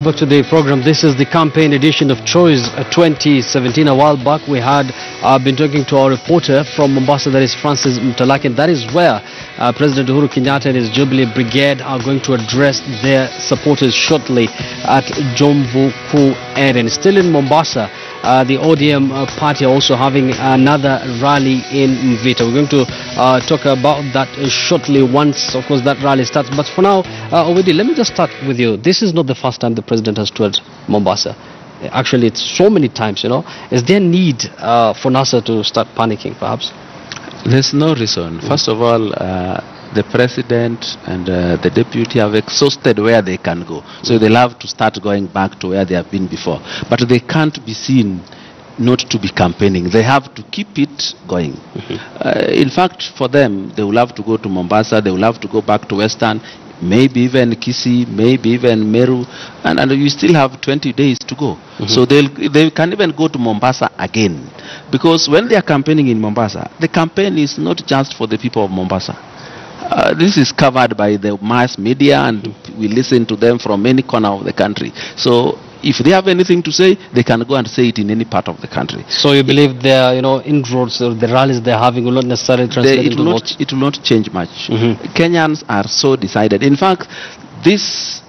Back to the program. This is the campaign edition of Choice 2017. A while back we had been talking to our reporter from Mombasa, that is Francis Mtalaki, and that is where President Uhuru Kenyatta and his Jubilee Brigade are going to address their supporters shortly at Jomvu Kuu area. Still in Mombasa, the ODM party are also having another rally in Mvita. We're going to talk about that shortly once, of course, that rally starts. But for now, Owedi, let me just start with you. This is not the first time the president has toured Mombasa. Actually, it's so many times, you know. Is there need for NASA to start panicking, perhaps? There's no reason. First of all, the president and the deputy have exhausted where they can go. So they'll have to start going back to where they have been before. But they can't be seen not to be campaigning. They have to keep it going. In fact, for them, they will have to go to Mombasa, they will have to go back to Western, maybe even Kisii, maybe even Meru, and you still have 20 days to go. So they can even go to Mombasa again. Because when they are campaigning in Mombasa, the campaign is not just for the people of Mombasa. This is covered by the mass media, and we listen to them from any corner of the country. So if they have anything to say, they can go and say it in any part of the country. So you believe their, inroads or the rallies they're having will not necessarily translate into votes? It will not change much. Kenyans are so decided. In fact, this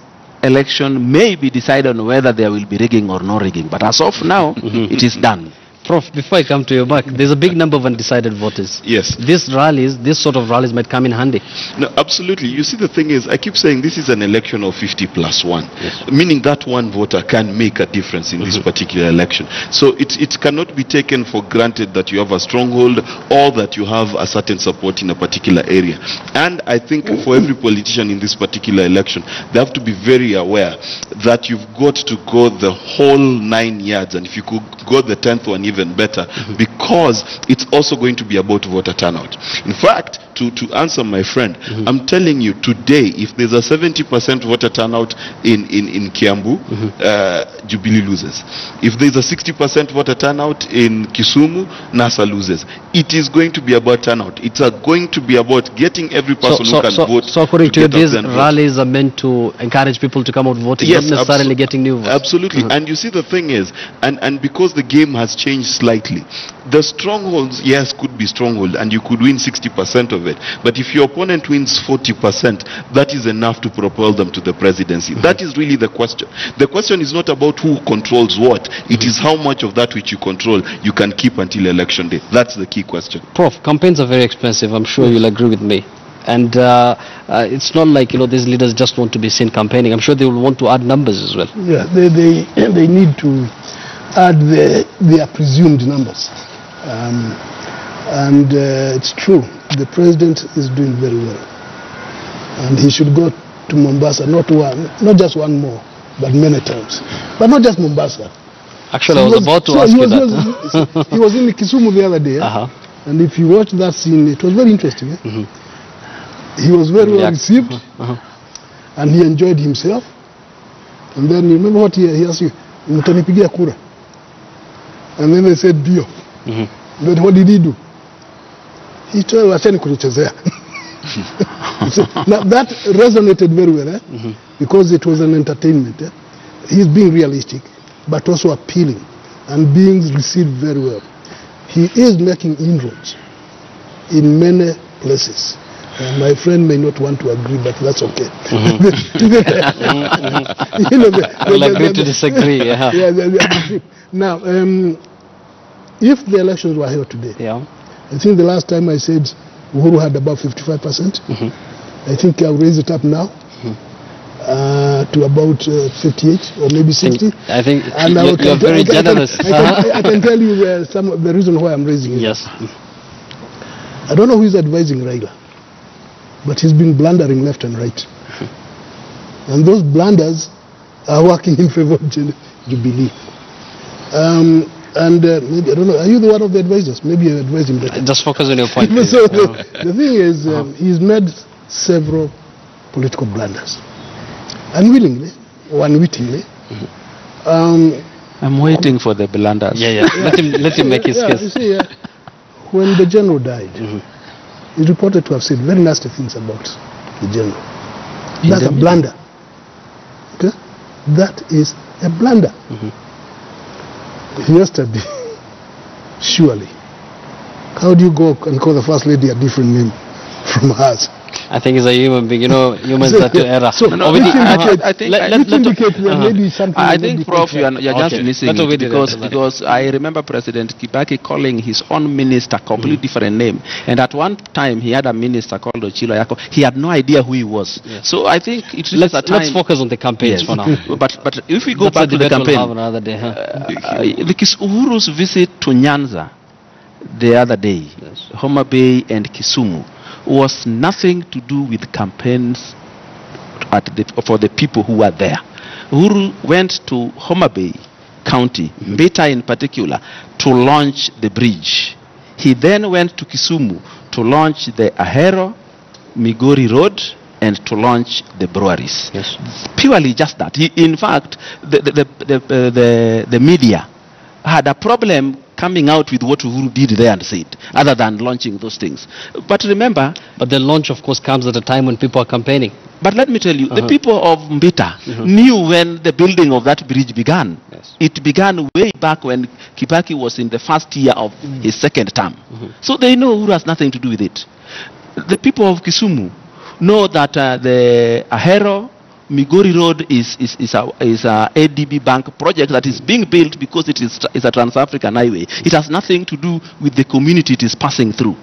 election may be decided on whether there will be rigging or no rigging. But as of now, it is done. Prof, before I come to your back, there's a big number of undecided voters. Yes. This sort of rallies might come in handy. No, absolutely. You see, the thing is, I keep saying this is an election of 50 plus 1, meaning that one voter can make a difference in this particular election. So it cannot be taken for granted that you have a stronghold or that you have a certain support in a particular area. And I think for every politician in this particular election, they have to be very aware that you've got to go the whole 9 yards, and if you could go the 10th one, even better, because it's also going to be about voter turnout. In fact, to answer my friend, I'm telling you today, if there's a 70% voter turnout in Kiambu, Jubilee loses. If there's a 60% voter turnout in Kisumu, NASA loses. It is going to be about turnout. It's going to be about getting every person who can vote. So according to you, these rallies are meant to encourage people to come out voting, not necessarily getting new votes. Absolutely. And you see, the thing is, and because the game has changed slightly, the strongholds, yes, could be stronghold, and you could win 60% of it. But if your opponent wins 40%, that is enough to propel them to the presidency. That is really the question. The question is not about who controls what. It is how much of that which you control you can keep until election day. That's the key question. Prof, campaigns are very expensive. I'm sure you'll agree with me. And it's not like, these leaders just want to be seen campaigning. I'm sure they will want to add numbers as well. Yeah, they need to add their presumed numbers. It's true, the president is doing very well, and he should go to Mombasa, not just one more, but many times. But not just Mombasa. Actually, I was about to ask you that. He was in Kisumu the other day, and if you watch that scene, it was very interesting. He was very well received, and he enjoyed himself. And then remember what he asked you, "Mtanipigia kura?" And then they said, "Dio." But what did he do? He told Wacheni kunichezea. Now that resonated very well, because it was an entertainment. He's being realistic, but also appealing, and being received very well. He is making inroads in many places. My friend may not want to agree, but that's okay. We'll agree to disagree. Now, if the elections were held today, I think the last time I said Uhuru had about 55%. I think I'll raise it up now to about 58 or maybe 60. I think and you're very generous. I can tell you some of the reason why I'm raising it. Yes. I don't know who is advising Raila, but he's been blundering left and right. And those blunders are working in favor of Jubilee. Maybe, I don't know, are you the one of the advisors? Maybe you advise him better. Just focus on your point. So the thing is, he's made several political blunders. Unwillingly or unwittingly. I'm waiting for the blunders. Let him make his case. You see, when the general died, he's reported to have said very nasty things about the general. That's a blunder. Okay? That is a blunder. Yesterday, surely, how do you go and call the First Lady a different name from hers? I think he's a human being. You know, humans are to error. So, I think, Prof, you're just missing it because I remember President Kibaki calling his own minister completely different name. And at one time, he had a minister called Ochilo Yako. He had no idea who he was. Yes. So I think it's let's focus on the campaigns for now. But if we go back to the campaign, Uhuru's visit to Nyanza the other day, Homa Bay and Kisumu, was nothing to do with campaigns for the people who were there. Uhuru went to Homa Bay County, Mbita in particular, to launch the bridge. He then went to Kisumu to launch the Ahero, Migori Road, and to launch the breweries. Yes. Purely just that. In fact, the media had a problem coming out with what Uhuru did there and said, other than launching those things. But remember... But the launch, of course, comes at a time when people are campaigning. But let me tell you, the people of Mbita knew when the building of that bridge began. Yes. It began way back when Kibaki was in the first year of his second term. So they know Uhuru has nothing to do with it. The people of Kisumu know that the Ahero Migori Road is a ADB Bank project that is being built because it is a Trans-African highway. It has nothing to do with the community it is passing through.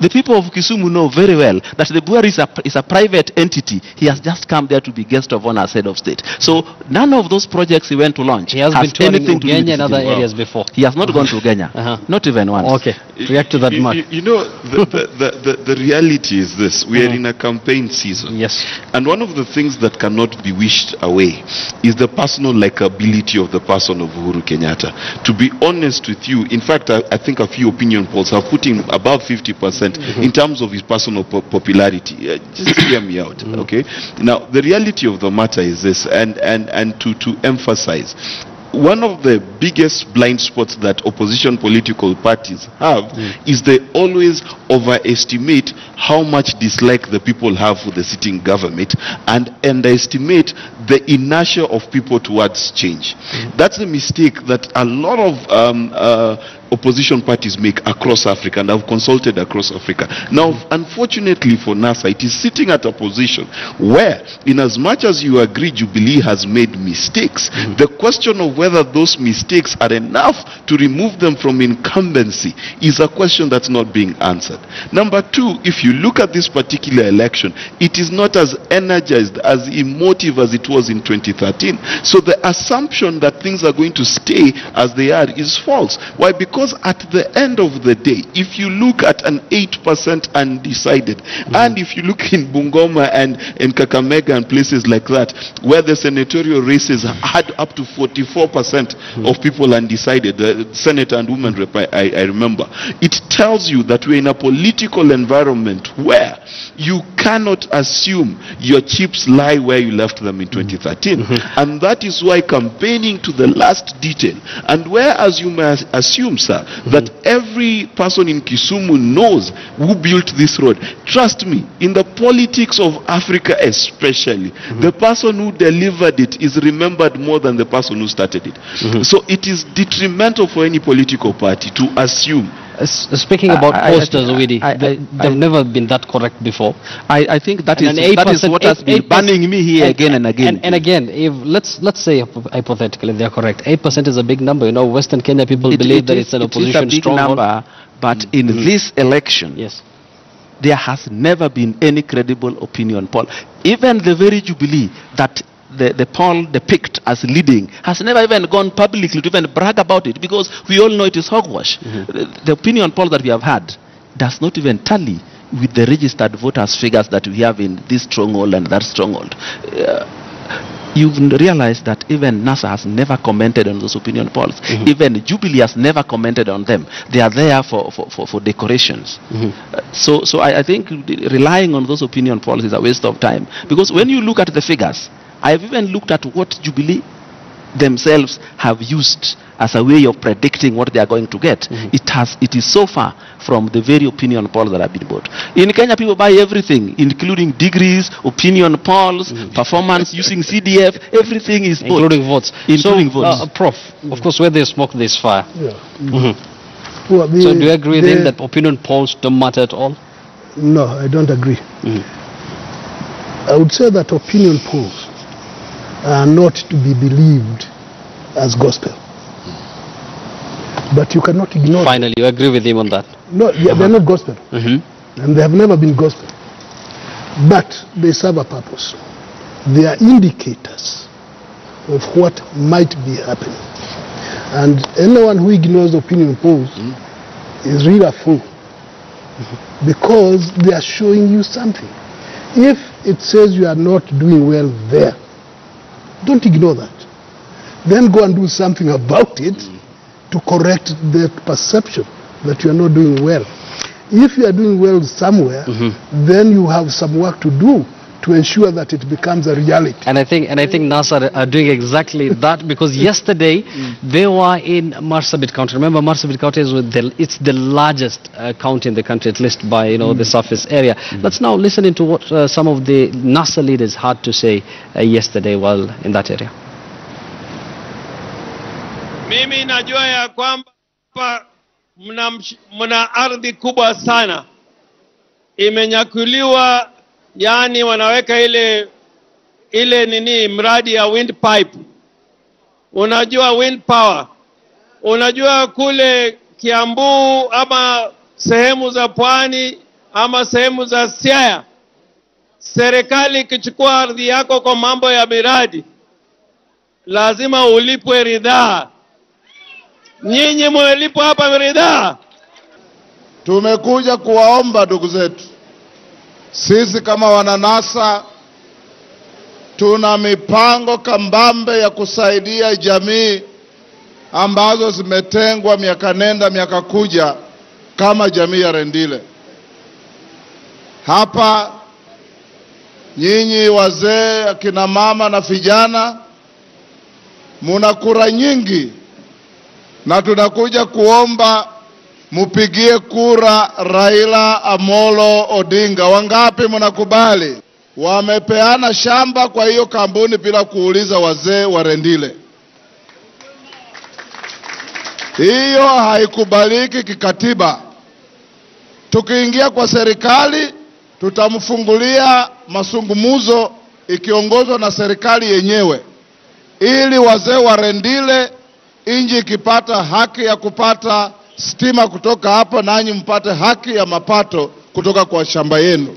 The people of Kisumu know very well that the brewery is a private entity. He has just come there to be guest of honor as head of state. So none of those projects he went to launch. He has been to Ugenya and other areas before. He has not gone to Ugenya. Not even once. Okay, react to that much. You know, the reality is this. We are in a campaign season. Yes. And one of the things that cannot be wished away is the personal likability of the person of Uhuru Kenyatta. To be honest with you, in fact, I think a few opinion polls have put him above 50% in terms of his personal popularity. Just hear me out, okay? Now, the reality of the matter is this, and to emphasize, one of the biggest blind spots that opposition political parties have is they always overestimate how much dislike the people have for the sitting government and underestimate the inertia of people towards change. That's a mistake that a lot of opposition parties make across Africa, and I've consulted across Africa. Now, unfortunately for NASA, it is sitting at a position where, in as much as you agree Jubilee has made mistakes, the question of whether those mistakes are enough to remove them from incumbency is a question that's not being answered. Number two, if you look at this particular election, it is not as energized, as emotive as it was in 2013. So the assumption that things are going to stay as they are is false. Why? Because at the end of the day, if you look at an 8% undecided, and if you look in Bungoma and in Kakamega and places like that, where the senatorial races had up to 44% of people undecided, the senator and woman rep, I remember, it tells you that we're in a political environment where you cannot assume your chips lie where you left them in 2013. And that is why campaigning to the last detail, and whereas you may assume, sir, that every person in Kisumu knows who built this road, trust me, in the politics of Africa especially, the person who delivered it is remembered more than the person who started it. So it is detrimental for any political party to assume. Speaking about posters, they've never been that correct before. I think that is what has been banning me here again and again. And again, if let's say hypothetically they are correct, 8% is a big number. You know, Western Kenya people believe that it's an opposition stronghold. But in this election, there has never been any credible opinion poll. Even the very Jubilee that the poll depicted as leading has never even gone publicly to even brag about it, because we all know it is hogwash. The opinion poll that we have had does not even tally with the registered voters figures that we have in this stronghold and that stronghold. You've realized that even NASA has never commented on those opinion polls. Even Jubilee has never commented on them. They are there for decorations. So I think relying on those opinion polls is a waste of time, because when you look at the figures, I've even looked at what Jubilee themselves have used as a way of predicting what they are going to get. It is so far from the very opinion polls that have been bought. In Kenya, people buy everything, including degrees, opinion polls, performance using CDF. Everything is bought, including votes. Including votes. Prof, of course, where there's smoke, there's fire. Yeah. So do you agree then that opinion polls don't matter at all? No, I don't agree. I would say that opinion polls are not to be believed as gospel. But you cannot ignore. Finally, you agree with him on that? No, they're not gospel. And they have never been gospel. But they serve a purpose. They are indicators of what might be happening. And anyone who ignores opinion polls is really a fool. Because they are showing you something. If it says you are not doing well there, don't ignore that. Then go and do something about it to correct the perception that you are not doing well. If you are doing well somewhere, then you have some work to do to ensure that it becomes a reality. And I think NASA are doing exactly that, because yesterday they were in Marsabit County. Remember, Marsabit County is it's the largest county in the country, at least by the surface area. Let's now listen into what some of the NASA leaders had to say yesterday while in that area. Mimi najua ya kwamba mna ardhi kubwa sana imenyakuliwa, yani wanaweka ile nini mradi ya wind pipe. Unajua wind power. Unajua kule Kiambu ama sehemu za Pwani ama sehemu za Siaya, serikali ikichukua ardhi yako kwa mambo ya miradi lazima ulipwe ridhaa. Nyinyi mwelipwa hapa ridhaa? Tumekuja kuwaomba ndugu zetu, sisi kama wananasa tuna mipango kambambe ya kusaidia jamii ambazo zimetengwa miaka nenda miaka kuja, kama jamii ya Rendile. Hapa nyinyi wazee, akina mama na vijana, muna kura nyingi, na tunakuja kuomba mupigie kura Raila Amolo Odinga. Wangapi mnakubali? Wamepeana shamba kwa hiyo kampuni bila kuuliza wazee wa Rendile. Hiyo haikubaliki kikatiba. Tukiingia kwa serikali, tutamfungulia mazungumzo ikiongozwa na serikali yenyewe, ili wazee wa Rendile, inji ikipata haki ya kupata stima kutoka hapo, nanyi mpate haki ya mapato kutoka kwa shamba yenu.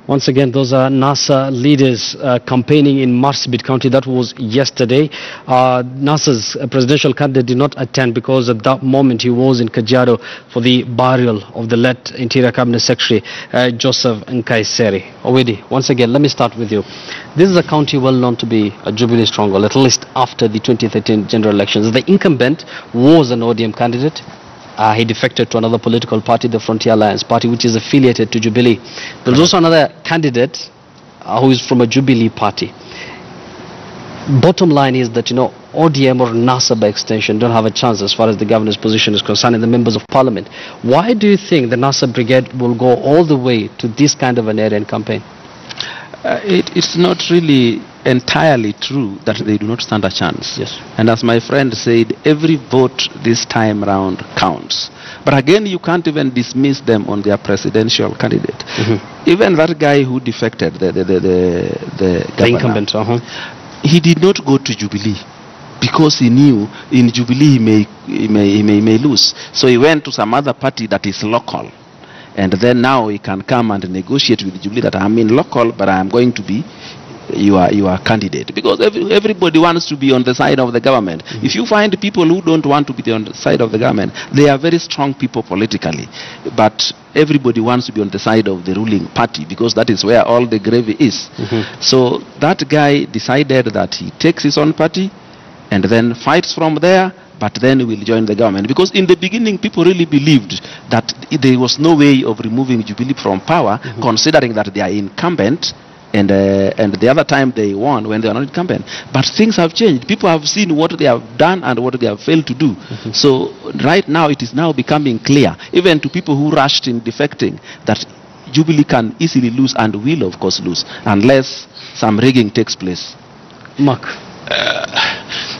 Once again, those are NASA leaders campaigning in Marsabit County. That was yesterday. NASA's presidential candidate did not attend because at that moment he was in Kajiado for the burial of the late Interior Cabinet Secretary Joseph Nkaiseri. Owedi, once again, let me start with you. This is a county well known to be a Jubilee stronghold, at least after the 2013 general elections. The incumbent was an ODM candidate. He defected to another political party, the Frontier Alliance Party, which is affiliated to Jubilee. There's also another candidate who is from a Jubilee party. Bottom line is that, ODM or NASA by extension don't have a chance as far as the governor's position is concerned and the members of parliament. Why do you think the NASA brigade will go all the way to this kind of an area and campaign? It's not really entirely true that they do not stand a chance. Yes. And as my friend said, every vote this time around counts. But again, you can't even dismiss them on their presidential candidate. Even that guy who defected, the incumbent, he did not go to Jubilee because he knew in Jubilee he may lose. So he went to some other party that is local. And then now he can come and negotiate with Jubilee that I'm in local, but I'm going to be your candidate. Because everybody wants to be on the side of the government. If you find people who don't want to be on the side of the government, they are very strong people politically. But everybody wants to be on the side of the ruling party because that is where all the gravy is. So that guy decided that he takes his own party and then fights from there, but then will join the government. Because in the beginning, people really believed that there was no way of removing Jubilee from power, considering that they are incumbent And the other time they won when they were not incumbent. But things have changed. People have seen what they have done and what they have failed to do. So right now it is now becoming clear, even to people who rushed in defecting, that Jubilee can easily lose and will of course lose unless some rigging takes place. Mark.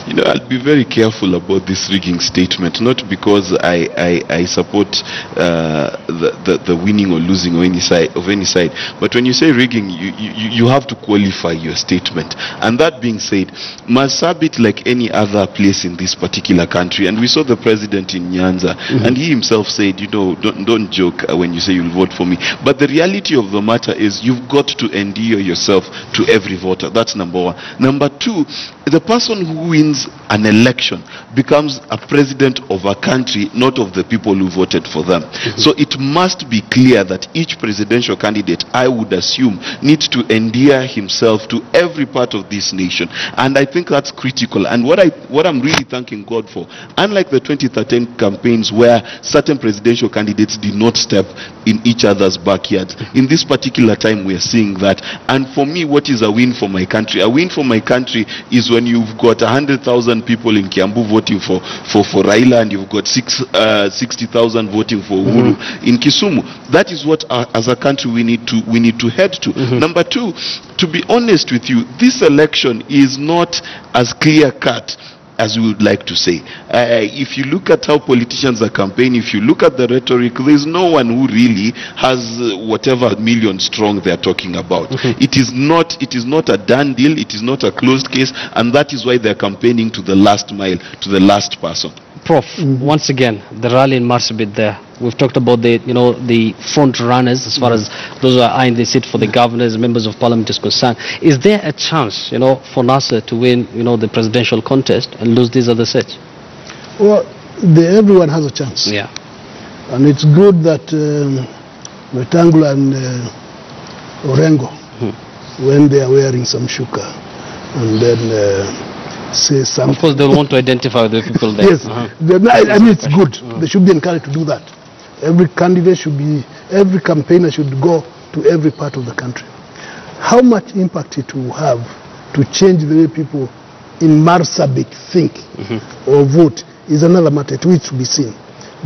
I'll be very careful about this rigging statement, not because I support the winning or losing of any side, but when you say rigging, you have to qualify your statement. And that being said, Marsabit, like any other place in this particular country, and we saw the president in Nyanza, and he himself said, don't joke when you say you'll vote for me. But the reality of the matter is you've got to endear yourself to every voter. That's number one. Number two, the person who wins an election becomes a president of a country, not of the people who voted for them. So it must be clear that each presidential candidate, I would assume, needs to endear himself to every part of this nation. And I think that's critical. And what I'm really thanking God for, unlike the 2013 campaigns where certain presidential candidates did not step in each other's backyards, in this particular time we are seeing that. And for me, what is a win for my country? A win for my country is when you've got 100,000 people in Kiambu voting for Raila, and you've got 60,000 voting for Uhuru in Kisumu. That is what as a country we need to head to. Number two, to be honest with you, this election is not as clear cut as we would like to say. If you look at how politicians are campaigning, if you look at the rhetoric, there's no one who really has whatever million strong they're talking about. It is not a done deal, it is not a closed case, and that is why they're campaigning to the last mile, to the last person. Prof, once again, the rally in Marsabit there. We've talked about the front runners as far as those who are eyeing the seat for the governors, members of parliament is concerned. Is there a chance, for Nasser to win, the presidential contest and lose these other seats? Well, everyone has a chance. Yeah. And it's good that Wetangula and Orengo, when they are wearing some shuka, and then say something. Of course, they'll want to identify the people there. Yes, I mean it's good. They should be encouraged to do that. Every candidate every campaigner should go to every part of the country. How much impact it will have to change the way people in Marsabit think or vote is another matter to which to be seen.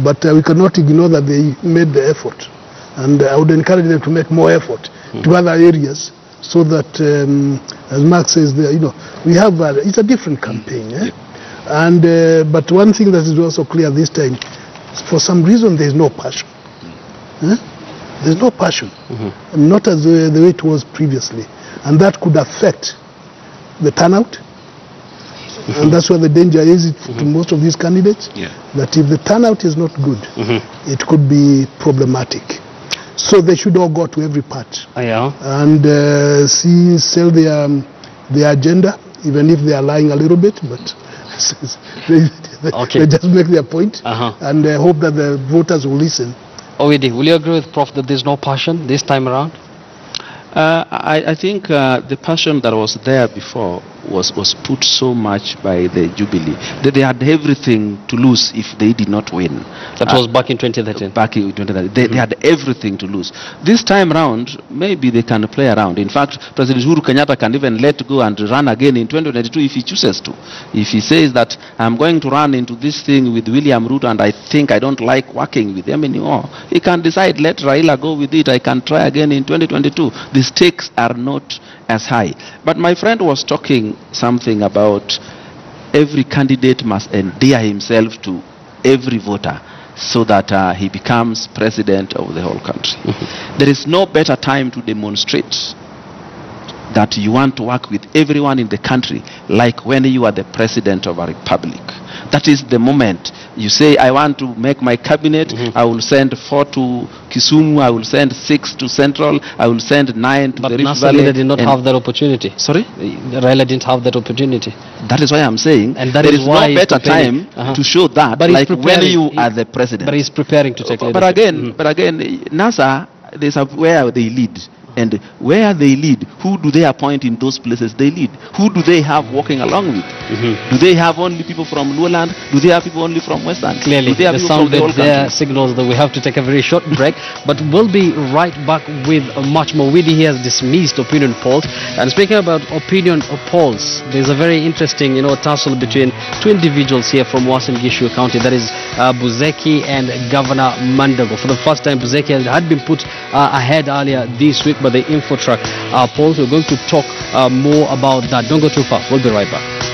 But we cannot ignore that they made the effort, and I would encourage them to make more effort to other areas, so that, as Mark says there, we have it's a different campaign, and but one thing that is also clear this time, for some reason there is no passion. There's no passion, not as the way it was previously, and that could affect the turnout. And that's where the danger is to most of these candidates, that if the turnout is not good, it could be problematic. So they should all go to every part and sell their agenda, even if they are lying a little bit, but they just make their point, and hope that the voters will listen. Owidi, will you agree with Prof that there's no passion this time around? I think the passion that was there before was put so much by the Jubilee that they had everything to lose if they did not win. That was back in 2013. Back in 2013. They had everything to lose. This time around, maybe they can play around. In fact, President Uhuru Kenyatta can even let go and run again in 2022 if he chooses to. If he says that I'm going to run into this thing with William Ruto and I think I don't like working with him anymore, he can decide, let Raila go with it, I can try again in 2022. The stakes are not as high. But my friend was talking something about every candidate must endear himself to every voter so that he becomes president of the whole country. There is no better time to demonstrate that you want to work with everyone in the country like when you are the president of a republic. That is the moment you say, I want to make my cabinet, I will send 4 to Kisumu, I will send 6 to Central, I will send 9 to the Rift Valley. But did not have that opportunity. Sorry? Raila didn't have that opportunity. That is why I'm saying, and that there is is why no better time to show that, but like when you are the president. But he's preparing to take leadership. But again, NASA, there's where they lead. And where they lead, who do they appoint in those places they lead? Who do they have walking along with? Do they have only people from Lowland? Do they have people only from Western? Clearly, do they have the people from the sound whole there country? signals that we have to take a very short break, but we'll be right back with much more. Widi, he has dismissed opinion polls, and speaking about opinion polls, there's a very interesting, tussle between two individuals here from Uasin Gishu County. That is Buzeki and Governor Mandago. For the first time, Buzeki had been put ahead earlier this week by the Infotruck polls. We're going to talk more about that. Don't go too far. We'll be right back.